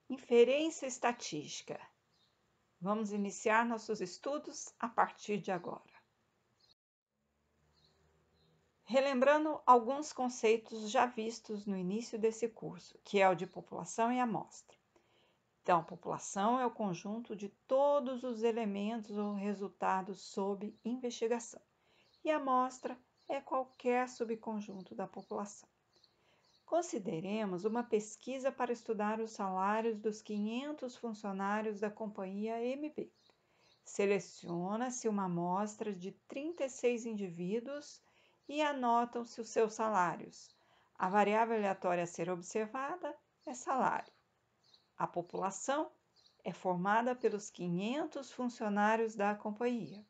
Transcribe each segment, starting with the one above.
Inferência estatística. Vamos iniciar nossos estudos a partir de agora. Relembrando alguns conceitos já vistos no início desse curso, que é o de população e amostra. Então, população é o conjunto de todos os elementos ou resultados sob investigação, e amostra é qualquer subconjunto da população. Consideremos uma pesquisa para estudar os salários dos 500 funcionários da companhia MB. Seleciona-se uma amostra de 36 indivíduos e anotam-se os seus salários. A variável aleatória a ser observada é salário. A população é formada pelos 500 funcionários da companhia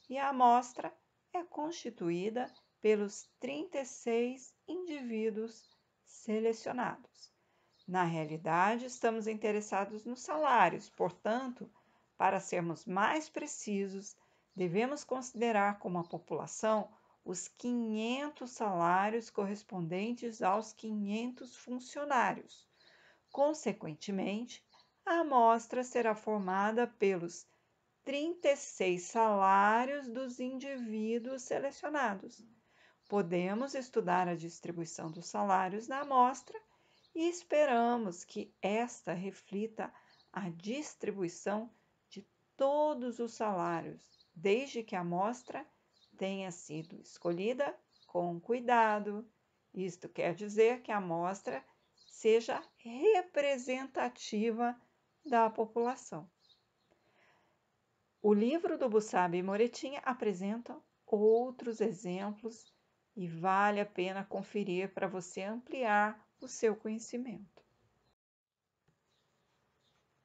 e a amostra é constituída pelos 36 indivíduos selecionados. Na realidade, estamos interessados nos salários, portanto, para sermos mais precisos, devemos considerar como a população os 500 salários correspondentes aos 500 funcionários. Consequentemente, a amostra será formada pelos 36 salários dos indivíduos selecionados. Podemos estudar a distribuição dos salários na amostra e esperamos que esta reflita a distribuição de todos os salários, desde que a amostra tenha sido escolhida com cuidado. Isto quer dizer que a amostra seja representativa da população. O livro do Bussab e Moretin apresenta outros exemplos e vale a pena conferir para você ampliar o seu conhecimento.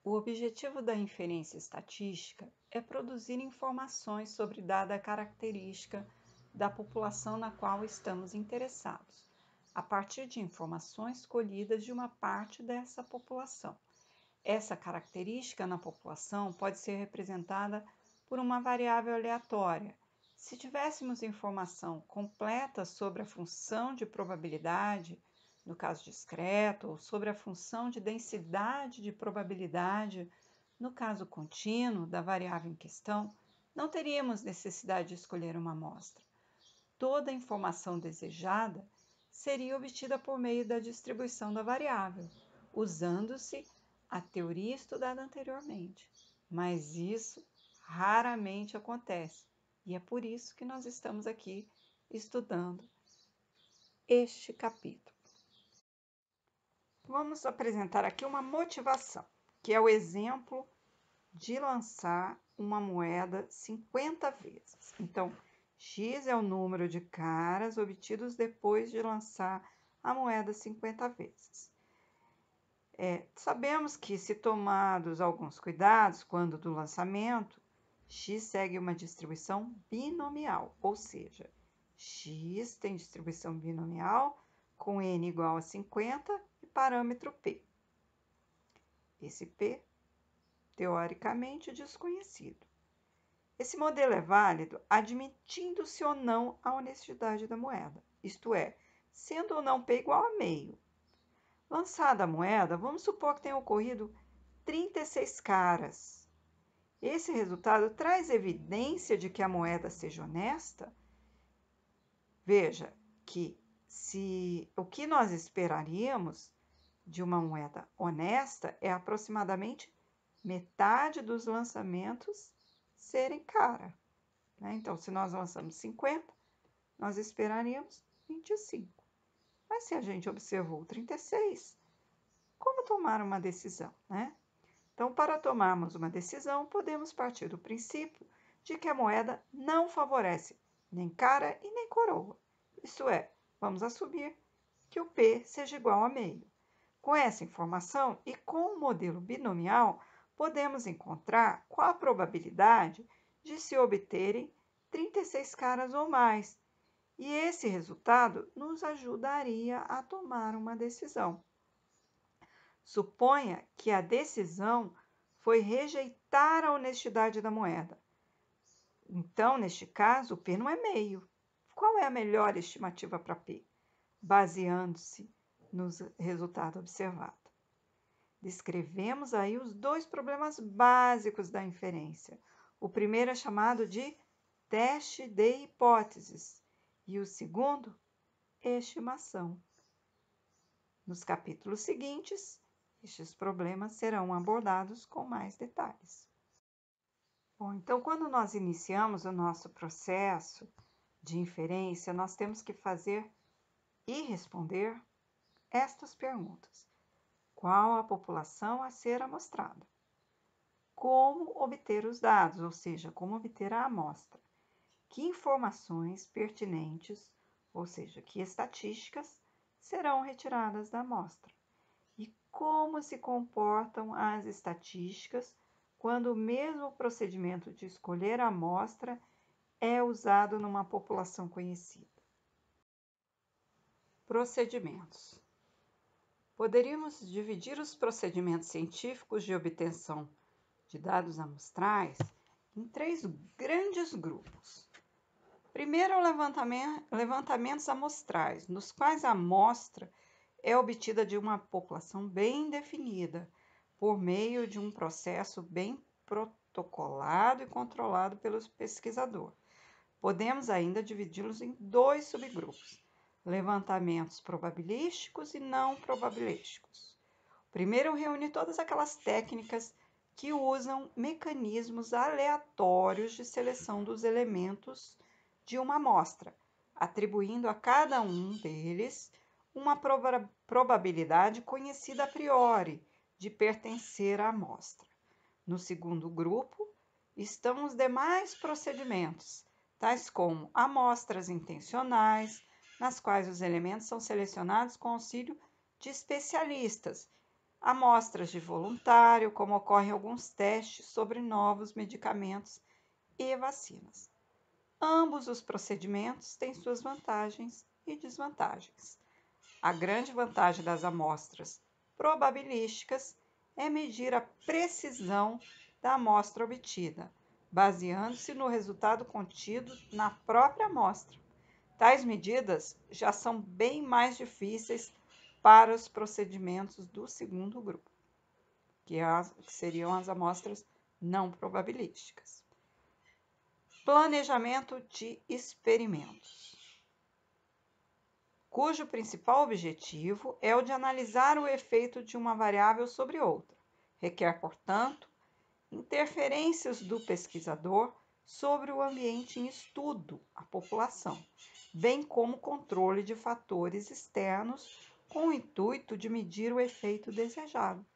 O objetivo da inferência estatística é produzir informações sobre dada característica da população na qual estamos interessados, a partir de informações colhidas de uma parte dessa população. Essa característica na população pode ser representada por uma variável aleatória. Se tivéssemos informação completa sobre a função de probabilidade, no caso discreto, ou sobre a função de densidade de probabilidade, no caso contínuo da variável em questão, não teríamos necessidade de escolher uma amostra. Toda a informação desejada seria obtida por meio da distribuição da variável, usando-se a teoria estudada anteriormente. Mas isso raramente acontece, e é por isso que nós estamos aqui estudando este capítulo. Vamos apresentar aqui uma motivação, que é o exemplo de lançar uma moeda 50 vezes. Então, X é o número de caras obtidos depois de lançar a moeda 50 vezes. Sabemos que, se tomados alguns cuidados quando do lançamento, X segue uma distribuição binomial, ou seja, X tem distribuição binomial com N igual a 50 e parâmetro P. Esse P, teoricamente, desconhecido. Esse modelo é válido admitindo-se ou não a honestidade da moeda, isto é, sendo ou não P igual a meio. Lançada a moeda, vamos supor que tenha ocorrido 36 caras. Esse resultado traz evidência de que a moeda seja honesta? Veja que o que nós esperaríamos de uma moeda honesta é aproximadamente metade dos lançamentos serem cara. Então, se nós lançamos 50, nós esperaríamos 25. Mas se a gente observou 36, como tomar uma decisão, Então, para tomarmos uma decisão, podemos partir do princípio de que a moeda não favorece nem cara e nem coroa. Isto é, vamos assumir que o P seja igual a meio. Com essa informação e com o modelo binomial, podemos encontrar qual a probabilidade de se obterem 36 caras ou mais. E esse resultado nos ajudaria a tomar uma decisão. Suponha que a decisão foi rejeitar a honestidade da moeda. Então, neste caso, o P não é meio. Qual é a melhor estimativa para P? Baseando-se no resultado observado. Descrevemos aí os dois problemas básicos da inferência. O primeiro é chamado de teste de hipóteses e o segundo, estimação. Nos capítulos seguintes, estes problemas serão abordados com mais detalhes. Bom, então, quando nós iniciamos o nosso processo de inferência, nós temos que fazer e responder estas perguntas. Qual a população a ser amostrada? Como obter os dados, ou seja, como obter a amostra? Que informações pertinentes, ou seja, que estatísticas, serão retiradas da amostra? E como se comportam as estatísticas quando o mesmo procedimento de escolher a amostra é usado numa população conhecida? Procedimentos. Poderíamos dividir os procedimentos científicos de obtenção de dados amostrais em 3 grandes grupos. Primeiro, levantamentos amostrais, nos quais a amostra é obtida de uma população bem definida, por meio de um processo bem protocolado e controlado pelo pesquisador. Podemos ainda dividi-los em 2 subgrupos: levantamentos probabilísticos e não probabilísticos. O primeiro reúne todas aquelas técnicas que usam mecanismos aleatórios de seleção dos elementos de uma amostra, atribuindo a cada um deles uma probabilidade conhecida a priori de pertencer à amostra. No segundo grupo estão os demais procedimentos, tais como amostras intencionais, nas quais os elementos são selecionados com auxílio de especialistas, amostras de voluntário, como ocorrem alguns testes sobre novos medicamentos e vacinas. Ambos os procedimentos têm suas vantagens e desvantagens. A grande vantagem das amostras probabilísticas é medir a precisão da amostra obtida, baseando-se no resultado contido na própria amostra. Tais medidas já são bem mais difíceis para os procedimentos do segundo grupo, que seriam as amostras não probabilísticas. Planejamento de experimentos, cujo principal objetivo é o de analisar o efeito de uma variável sobre outra. Requer, portanto, interferências do pesquisador sobre o ambiente em estudo, a população, bem como controle de fatores externos com o intuito de medir o efeito desejado.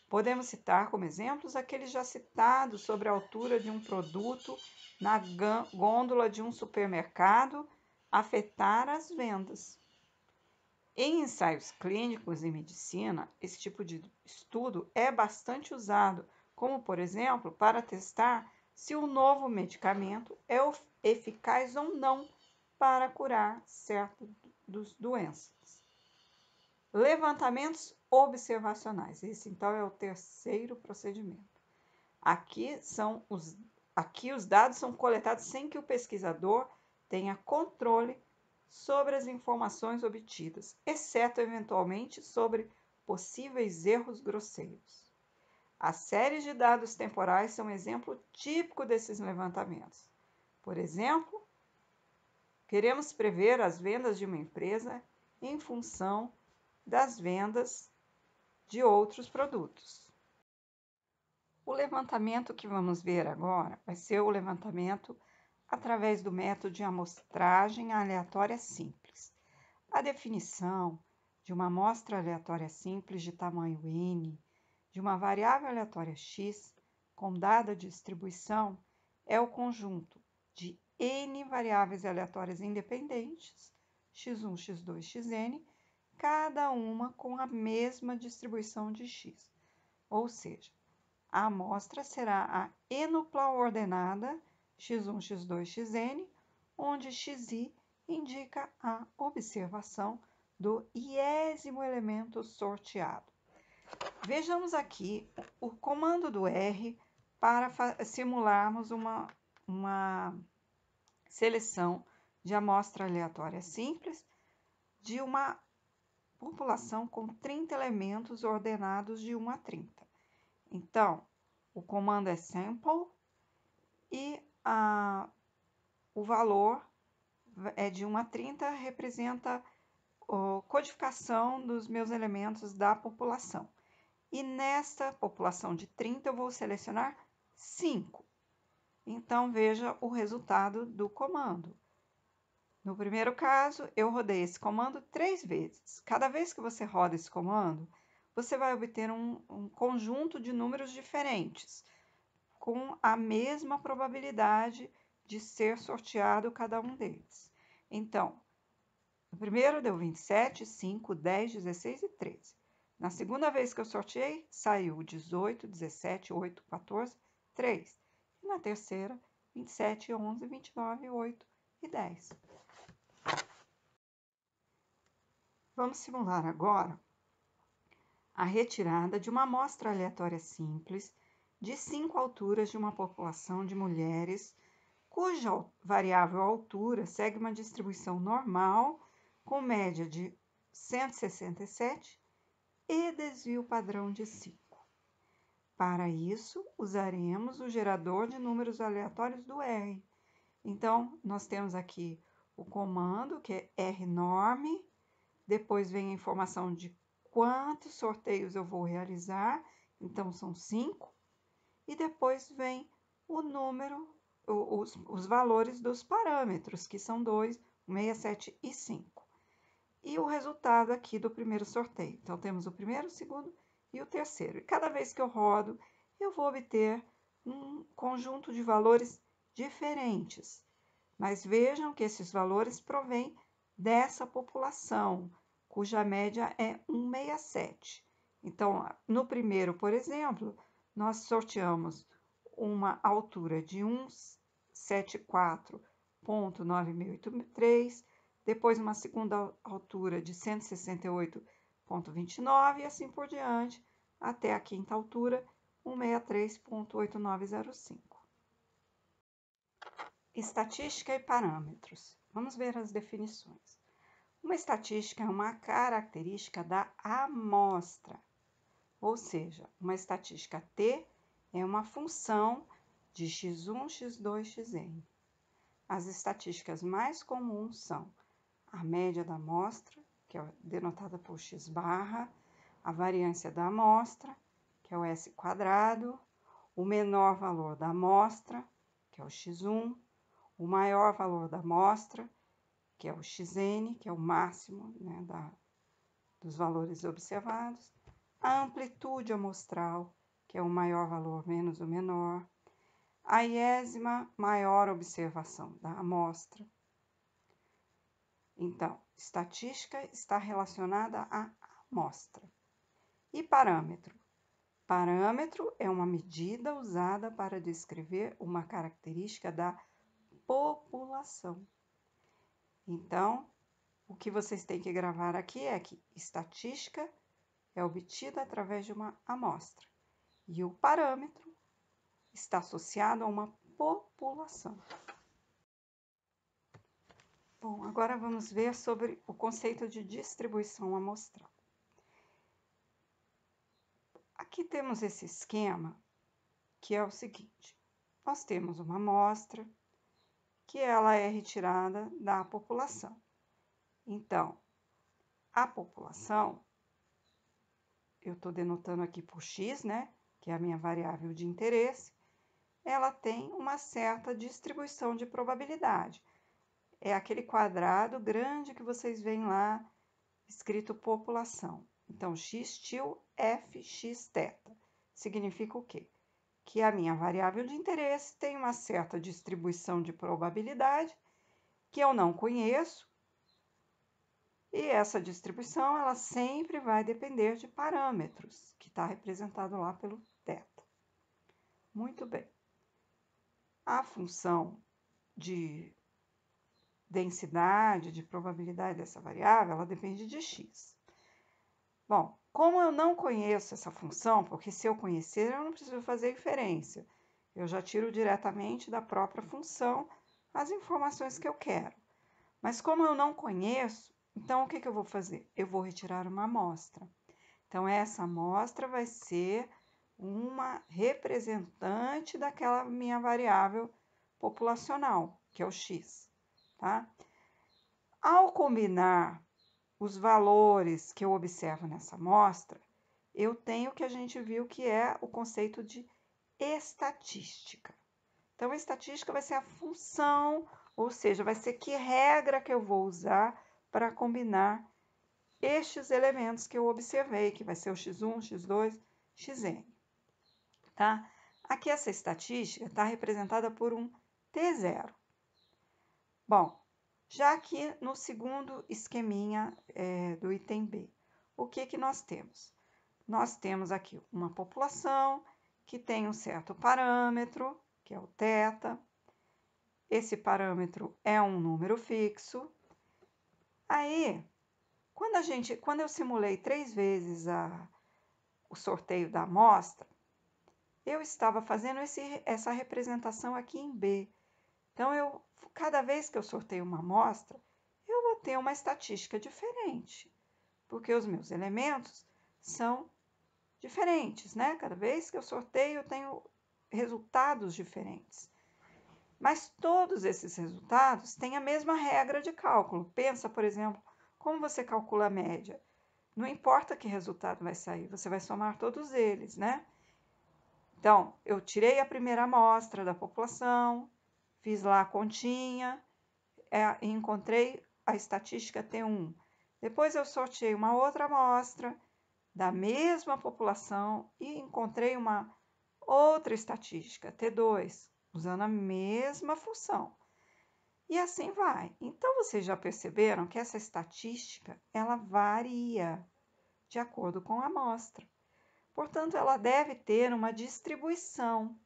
Podemos citar como exemplos aqueles já citados sobre a altura de um produto na gôndola de um supermercado afetar as vendas. Em ensaios clínicos em medicina, esse tipo de estudo é bastante usado, como, por exemplo, para testar se um novo medicamento é eficaz ou não para curar certas doenças. Levantamentos observacionais. Esse, então, é o terceiro procedimento. Aqui os dados são coletados sem que o pesquisador tenha controle sobre as informações obtidas, exceto, eventualmente, sobre possíveis erros grosseiros. As séries de dados temporais são um exemplo típico desses levantamentos. Por exemplo, queremos prever as vendas de uma empresa em função das vendas de outros produtos. O levantamento que vamos ver agora vai ser o levantamento através do método de amostragem aleatória simples. A definição de uma amostra aleatória simples de tamanho n, de uma variável aleatória x, com dada distribuição, é o conjunto de n variáveis aleatórias independentes, x1, x2, xn, cada uma com a mesma distribuição de x. Ou seja, a amostra será a enupla ordenada x1, x2, xn, onde xi indica a observação do iésimo elemento sorteado. Vejamos aqui o comando do R para simularmos uma seleção de amostra aleatória simples de uma população com 30 elementos ordenados de 1 a 30. Então, o comando é sample e o valor é de 1 a 30, representa a codificação dos meus elementos da população. E nesta população de 30 eu vou selecionar 5. Então, veja o resultado do comando. No primeiro caso, eu rodei esse comando 3 vezes. Cada vez que você roda esse comando, você vai obter um conjunto de números diferentes, com a mesma probabilidade de ser sorteado cada um deles. Então, no primeiro deu 27, 5, 10, 16 e 13. Na segunda vez que eu sorteei, saiu 18, 17, 8, 14, 3. E na terceira, 27, 11, 29, 8 e 10. Vamos simular agora a retirada de uma amostra aleatória simples de 5 alturas de uma população de mulheres cuja variável altura segue uma distribuição normal com média de 167 e desvio padrão de 5. Para isso, usaremos o gerador de números aleatórios do R. Então, nós temos aqui o comando, que é rnorm, depois vem a informação de quantos sorteios eu vou realizar, então são 5, e depois vem o número, os valores dos parâmetros, que são 2, 67 e 5. E o resultado aqui do primeiro sorteio. Então, temos o primeiro, o segundo e o terceiro. E cada vez que eu rodo, eu vou obter um conjunto de valores diferentes. Mas vejam que esses valores provêm dessa população, cuja média é 167. Então, no primeiro, por exemplo, nós sorteamos uma altura de 174,9083, depois uma segunda altura de 168,29 e assim por diante, até a quinta altura, 163,8905. Estatística e parâmetros. Vamos ver as definições. Uma estatística é uma característica da amostra, ou seja, uma estatística T é uma função de x1, x2, xn. As estatísticas mais comuns são a média da amostra, que é denotada por x barra, a variância da amostra, que é o S quadrado, o menor valor da amostra, que é o x1, o maior valor da amostra, que é o xn, que é o máximo, né, dos valores observados, a amplitude amostral, que é o maior valor menos o menor, a iésima maior observação da amostra. Então, estatística está relacionada à amostra. E parâmetro? Parâmetro é uma medida usada para descrever uma característica da população. Então, o que vocês têm que gravar aqui é que estatística é obtida através de uma amostra e o parâmetro está associado a uma população. Bom, agora vamos ver sobre o conceito de distribuição amostral. Aqui temos esse esquema, que é o seguinte: nós temos uma amostra, que ela é retirada da população. Então, a população, eu estou denotando aqui por x, né, que é a minha variável de interesse, ela tem uma certa distribuição de probabilidade. É aquele quadrado grande que vocês veem lá, escrito população. Então, x til f x θ. Significa o quê? Que a minha variável de interesse tem uma certa distribuição de probabilidade que eu não conheço, e essa distribuição ela sempre vai depender de parâmetros, que está representado lá pelo θ. Muito bem. A função de densidade, de probabilidade dessa variável, ela depende de x. Bom, como eu não conheço essa função, porque se eu conhecer, eu não preciso fazer inferência. Eu já tiro diretamente da própria função as informações que eu quero. Mas como eu não conheço, Então, o que eu vou fazer? Eu vou retirar uma amostra. Então, essa amostra vai ser uma representante daquela minha variável populacional, que é o x, tá? Ao combinar os valores que eu observo nessa amostra, eu tenho o que a gente viu que é o conceito de estatística. Então, a estatística vai ser a função, ou seja, vai ser que regra que eu vou usar para combinar estes elementos que eu observei, que vai ser o x1, x2, xn. Tá? Aqui essa estatística está representada por um T0. Bom, já aqui no segundo esqueminha do item B, o que nós temos? Nós temos aqui uma população que tem um certo parâmetro, que é o θ. Esse parâmetro é um número fixo. Aí, quando eu simulei 3 vezes o sorteio da amostra, eu estava fazendo essa representação aqui em B. Então, cada vez que eu sorteio uma amostra, eu vou ter uma estatística diferente, porque os meus elementos são diferentes, né? Cada vez que eu sorteio, eu tenho resultados diferentes. Mas todos esses resultados têm a mesma regra de cálculo. Pensa, por exemplo, como você calcula a média. Não importa que resultado vai sair, você vai somar todos eles, né? Então, eu tirei a primeira amostra da população, fiz lá a continha, e encontrei a estatística T1. Depois eu sorteei uma outra amostra da mesma população e encontrei uma outra estatística, T2, usando a mesma função. E assim vai. Então, vocês já perceberam que essa estatística, ela varia de acordo com a amostra. Portanto, ela deve ter uma distribuição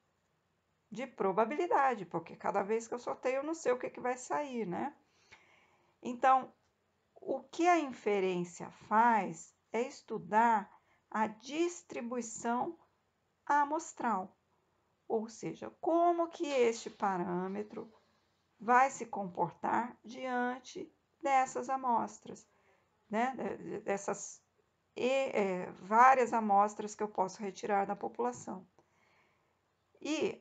de probabilidade, porque cada vez que eu sorteio, eu não sei o que vai sair, né? Então, o que a inferência faz é estudar a distribuição amostral, ou seja, como que este parâmetro vai se comportar diante dessas amostras, né? Dessas várias amostras que eu posso retirar da população. E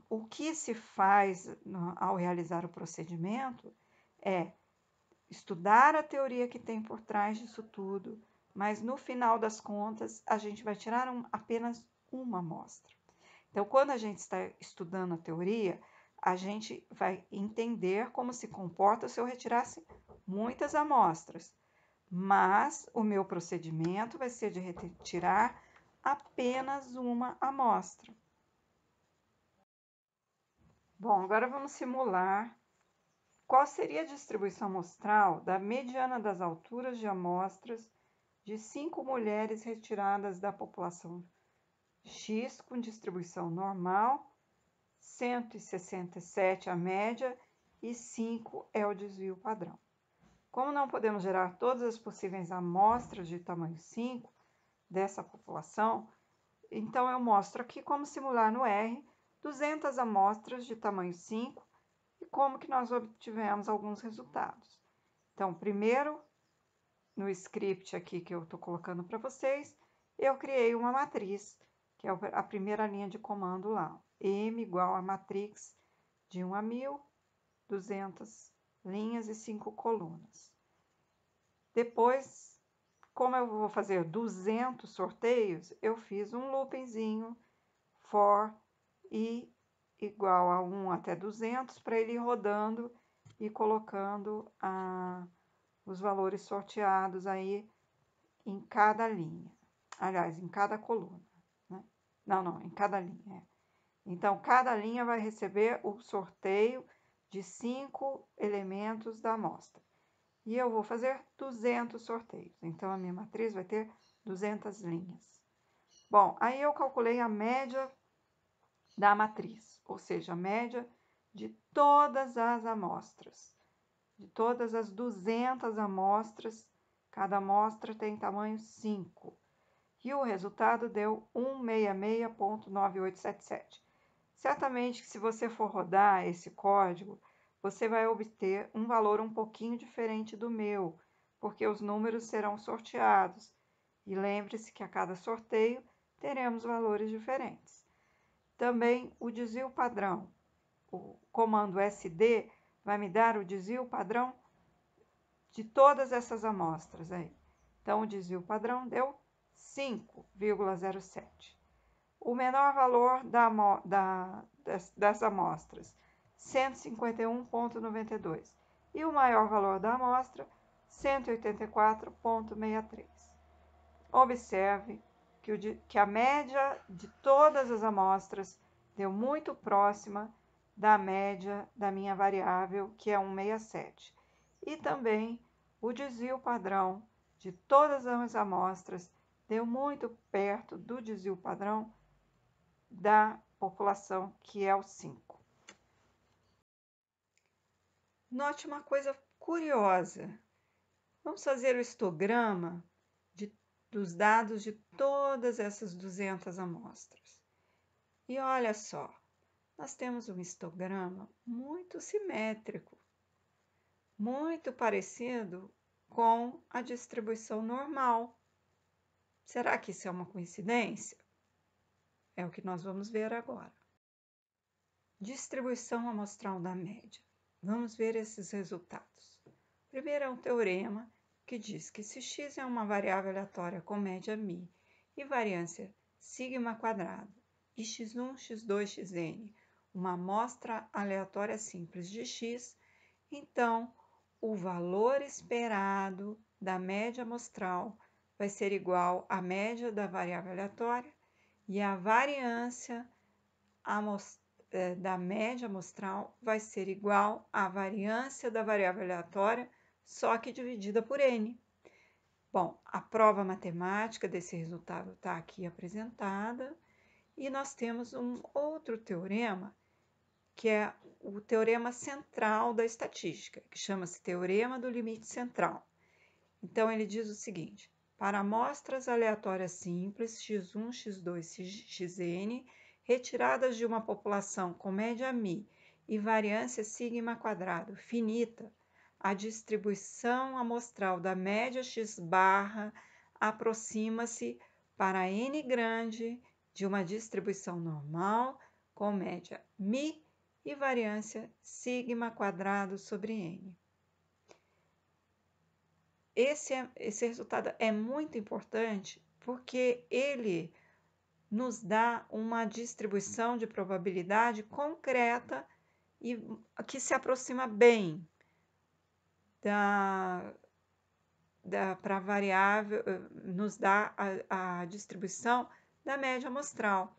o que se faz ao realizar o procedimento é estudar a teoria que tem por trás disso tudo, mas no final das contas a gente vai tirar apenas uma amostra. Então, quando a gente está estudando a teoria, a gente vai entender como se comporta se eu retirasse muitas amostras, mas o meu procedimento vai ser de retirar apenas uma amostra. Bom, agora vamos simular qual seria a distribuição amostral da mediana das alturas de amostras de 5 mulheres retiradas da população X com distribuição normal, 167 a média e 5 é o desvio padrão. Como não podemos gerar todas as possíveis amostras de tamanho 5 dessa população, então eu mostro aqui como simular no R 200 amostras de tamanho 5 e como que nós obtivemos alguns resultados. Então, primeiro, no script aqui que eu estou colocando para vocês, eu criei uma matriz, que é a primeira linha de comando lá. M igual a matrix de 1 a 1000, 200 linhas e 5 colunas. Depois, como eu vou fazer 200 sorteios, eu fiz um loopingzinho for i igual a 1 até 200 para ele ir rodando e colocando os valores sorteados aí em cada linha. Aliás, em cada coluna. Né? Não, em cada linha. Então, cada linha vai receber o sorteio de 5 elementos da amostra. E eu vou fazer 200 sorteios. Então, a minha matriz vai ter 200 linhas. Bom, aí eu calculei a média da matriz, ou seja, a média de todas as amostras. De todas as 200 amostras, cada amostra tem tamanho 5. E o resultado deu 166.9877. Certamente que se você for rodar esse código, você vai obter um valor um pouquinho diferente do meu, porque os números serão sorteados. E lembre-se que a cada sorteio teremos valores diferentes. Também o desvio padrão. O comando SD vai me dar o desvio padrão de todas essas amostras aí. Então, o desvio padrão deu 5,07. O menor valor das amostras, 151,92. E o maior valor da amostra, 184,63. Observe que a média de todas as amostras deu muito próxima da média da minha variável, que é 167. E também o desvio padrão de todas as amostras deu muito perto do desvio padrão da população, que é o 5. Note uma coisa curiosa. Vamos fazer o histograma dos dados de todas essas 200 amostras. E olha só, nós temos um histograma muito simétrico, muito parecido com a distribuição normal. Será que isso é uma coincidência? É o que nós vamos ver agora. Distribuição amostral da média. Vamos ver esses resultados. Primeiro é um teorema que diz que se x é uma variável aleatória com média μ e variância sigma quadrado, e x1, x2, xn, uma amostra aleatória simples de x, então o valor esperado da média amostral vai ser igual à média da variável aleatória e a variância da média amostral vai ser igual à variância da variável aleatória, só que dividida por n. Bom, a prova matemática desse resultado está aqui apresentada e nós temos um outro teorema, que é o teorema central da estatística, que chama-se teorema do limite central. Então, ele diz o seguinte: para amostras aleatórias simples, x1, x2, xn, retiradas de uma população com média μ e variância sigma quadrado finita, a distribuição amostral da média x barra aproxima-se para n grande de uma distribuição normal com média μ e variância sigma quadrado sobre n. Esse resultado é muito importante porque ele nos dá uma distribuição de probabilidade concreta e que se aproxima bem para a variável, nos dá a distribuição da média amostral.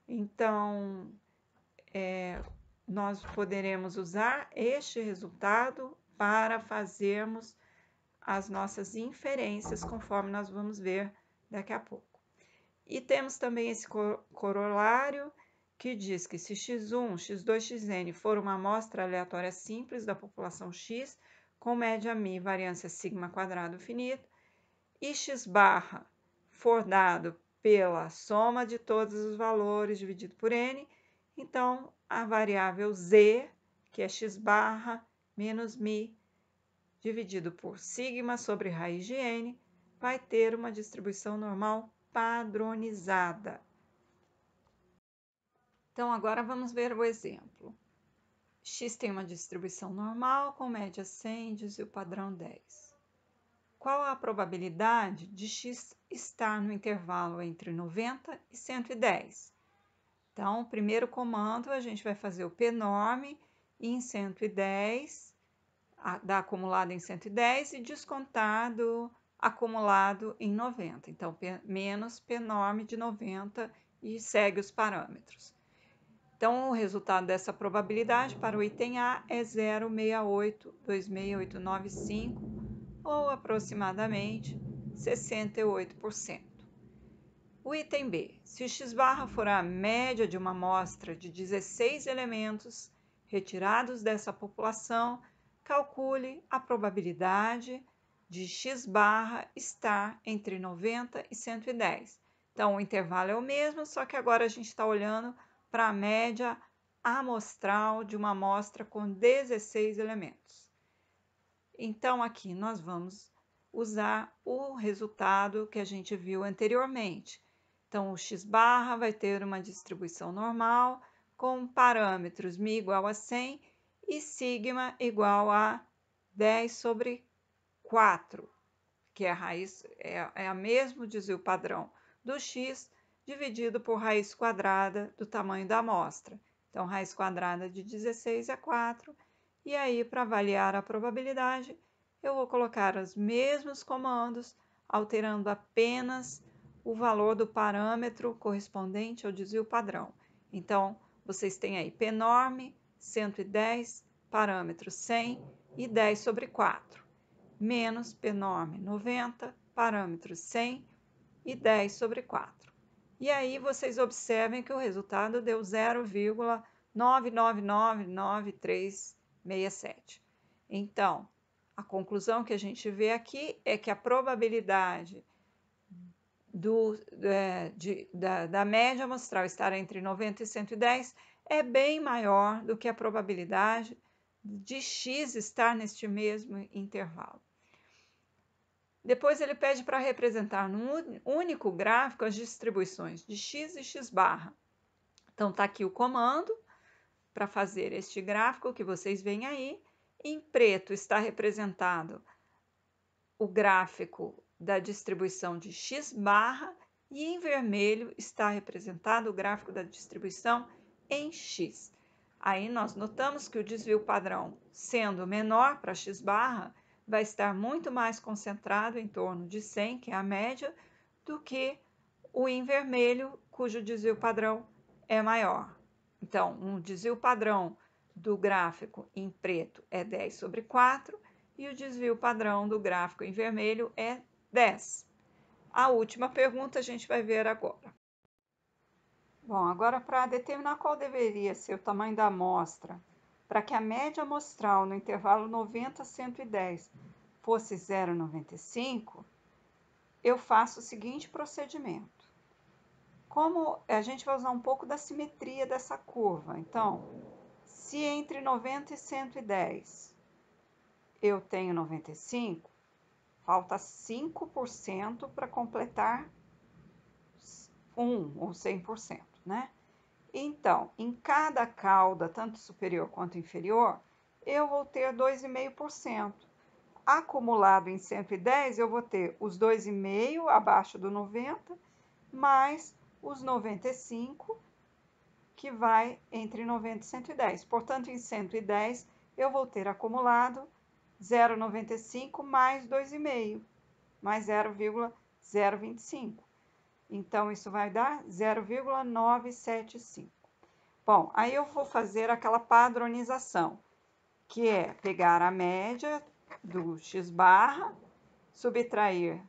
Então, nós poderemos usar este resultado para fazermos as nossas inferências, conforme nós vamos ver daqui a pouco. E temos também esse corolário que diz que se x1, x2, xn for uma amostra aleatória simples da população x, com média μ e variância sigma quadrado finito, e x barra for dado pela soma de todos os valores dividido por n, então a variável z, que é x barra menos μ, dividido por sigma sobre raiz de n, vai ter uma distribuição normal padronizada. Então, agora vamos ver o exemplo. X tem uma distribuição normal com média 100 e desvio padrão 10. Qual a probabilidade de x estar no intervalo entre 90 e 110? Então, o primeiro comando, a gente vai fazer o pnorm em 110, da acumulada em 110 e descontar do acumulado em 90. Então, menos pnorm de 90 e segue os parâmetros. Então, o resultado dessa probabilidade para o item A é 0,6826895, ou aproximadamente 68%. O item B, se o x barra for a média de uma amostra de 16 elementos retirados dessa população, calcule a probabilidade de x barra estar entre 90 e 110. Então, o intervalo é o mesmo, só que agora a gente está olhando para a média amostral de uma amostra com 16 elementos. Então, aqui nós vamos usar o resultado que a gente viu anteriormente. Então, o x barra vai ter uma distribuição normal com parâmetros μ igual a 100 e sigma igual a 10 sobre 4, que é a raiz, é a mesmo desvio padrão do x dividido por raiz quadrada do tamanho da amostra. Então, raiz quadrada de 16 é 4. E aí, para avaliar a probabilidade, eu vou colocar os mesmos comandos, alterando apenas o valor do parâmetro correspondente ao desvio padrão. Então, vocês têm aí pnorm 110, parâmetro 100 e 10 sobre 4, menos pnorm 90, parâmetro 100 e 10 sobre 4. E aí vocês observem que o resultado deu 0,99999367. Então, a conclusão que a gente vê aqui é que a probabilidade da média amostral estar entre 90 e 110 é bem maior do que a probabilidade de x estar neste mesmo intervalo. Depois ele pede para representar num único gráfico as distribuições de x e x barra. Então, está aqui o comando para fazer este gráfico que vocês veem aí. Em preto está representado o gráfico da distribuição de x barra e em vermelho está representado o gráfico da distribuição em x. Aí nós notamos que o desvio padrão, sendo menor para x barra, vai estar muito mais concentrado em torno de 100, que é a média, do que o em vermelho, cujo desvio padrão é maior. Então, um desvio padrão do gráfico em preto é 10 sobre 4 e o desvio padrão do gráfico em vermelho é 10. A última pergunta a gente vai ver agora. Bom, agora para determinar qual deveria ser o tamanho da amostra, para que a média amostral no intervalo 90 a 110 fosse 0,95, eu faço o seguinte procedimento. Como a gente vai usar um pouco da simetria dessa curva, então, se entre 90 e 110 eu tenho 95, falta 5% para completar 1 ou 100%, né? Então, em cada cauda, tanto superior quanto inferior, eu vou ter 2,5%. Acumulado em 110, eu vou ter os 2,5 abaixo do 90, mais os 95, que vai entre 90 e 110. Portanto, em 110, eu vou ter acumulado 0,95 mais 2,5, mais 0,025. Então, isso vai dar 0,975. Bom, aí eu vou fazer aquela padronização, que é pegar a média do x barra, subtrair,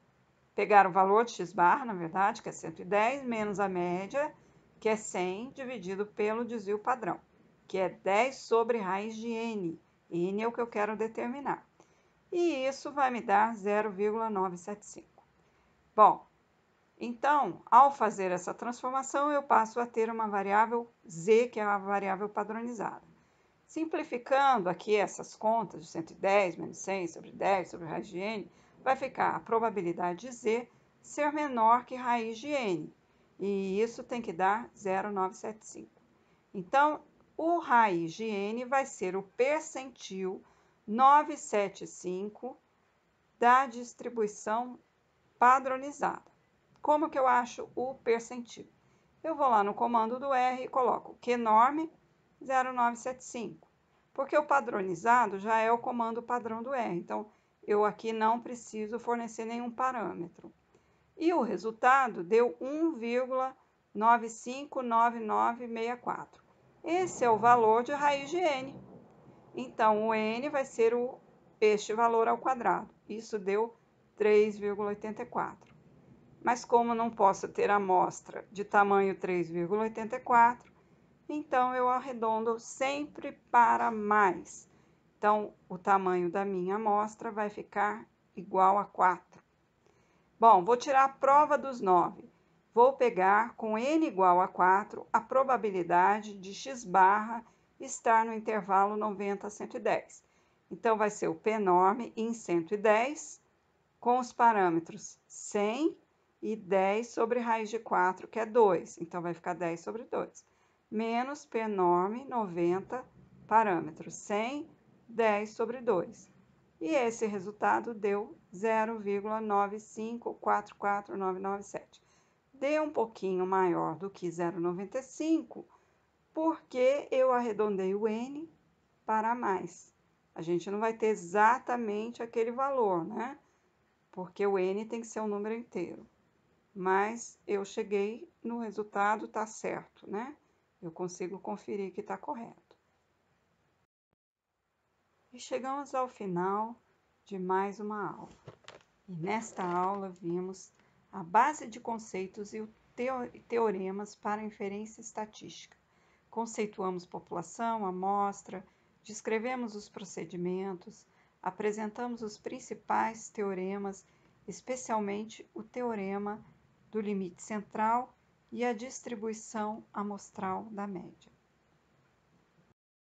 pegar o valor de x barra, na verdade, que é 110, menos a média, que é 100, dividido pelo desvio padrão, que é 10 sobre raiz de n. N é o que eu quero determinar. E isso vai me dar 0,975. Bom, então, ao fazer essa transformação, eu passo a ter uma variável z, que é a variável padronizada. Simplificando aqui essas contas de 110 menos 100 sobre 10 sobre raiz de n, vai ficar a probabilidade de z ser menor que raiz de n. E isso tem que dar 0,975. Então, o raiz de n vai ser o percentil 975 da distribuição padronizada. Como que eu acho o percentil? Eu vou lá no comando do R e coloco qnorm 0,975, porque o padronizado já é o comando padrão do R, então eu aqui não preciso fornecer nenhum parâmetro. E o resultado deu 1,959964. Esse é o valor de raiz de n. Então, o n vai ser este valor ao quadrado. Isso deu 3,84. Mas como não posso ter amostra de tamanho 3,84, então eu arredondo sempre para mais. Então, o tamanho da minha amostra vai ficar igual a 4. Bom, vou tirar a prova dos 9. Vou pegar com n igual a 4 a probabilidade de x barra estar no intervalo 90 a 110. Então, vai ser o pnorm em 110 com os parâmetros 100 e 10 sobre raiz de 4, que é 2. Então, vai ficar 10 sobre 2. Menos P enorme, 90 parâmetros. 100, 10 sobre 2. E esse resultado deu 0,9544997. Deu um pouquinho maior do que 0,95, porque eu arredondei o N para mais. A gente não vai ter exatamente aquele valor, né? Porque o N tem que ser um número inteiro. Mas eu cheguei no resultado, tá certo, né? Eu consigo conferir que está correto. E chegamos ao final de mais uma aula. E nesta aula vimos a base de conceitos e teoremas para inferência estatística. Conceituamos população, amostra, descrevemos os procedimentos, apresentamos os principais teoremas, especialmente o teorema do limite central e a distribuição amostral da média.